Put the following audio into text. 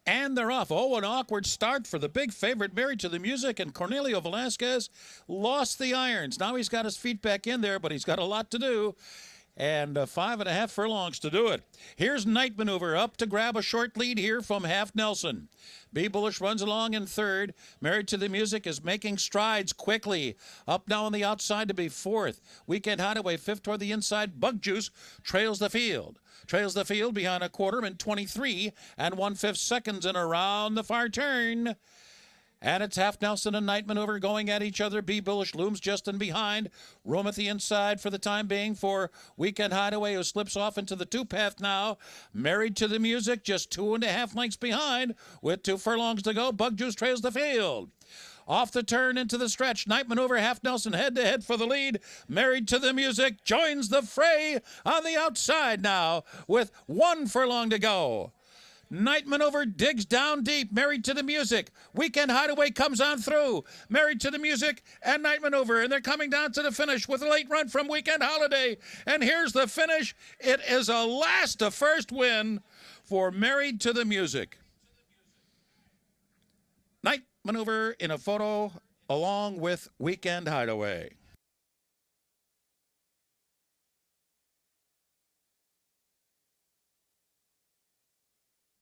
And they're off. Oh, an awkward start for the big favorite, Married to the Music, and Cornelio Velasquez lost the irons. Now he's got his feet back in there, but he's got a lot to do. And 5.5 furlongs to do it. Here's Night Maneuver up to grab a short lead here from Half Nelson. Be Bullish runs along in third. Married to the Music is making strides quickly. Up now on the outside to be fourth. Weekend Hideaway fifth toward the inside. Bug Juice trails the field. Trails the field behind a quarter in 23 and 1/5 seconds and around the far turn. And it's Half Nelson and Night Maneuver going at each other. Be Bullish looms just in behind. Room at the inside for the time being for Weekend Hideaway, who slips off into the two-path now. Married to the Music just 2.5 lengths behind with 2 furlongs to go. Bug Juice trails the field. Off the turn into the stretch. Night Maneuver, Half Nelson head-to-head for the lead. Married to the Music joins the fray on the outside now with 1 furlong to go. Night Maneuver digs down deep. Married to the Music. Weekend Hideaway comes on through. Married to the Music and Night Maneuver. And they're coming down to the finish with a late run from Weekend Holiday. And here's the finish. It is a last to first win for Married to the Music. Night Maneuver in a photo along with Weekend Hideaway.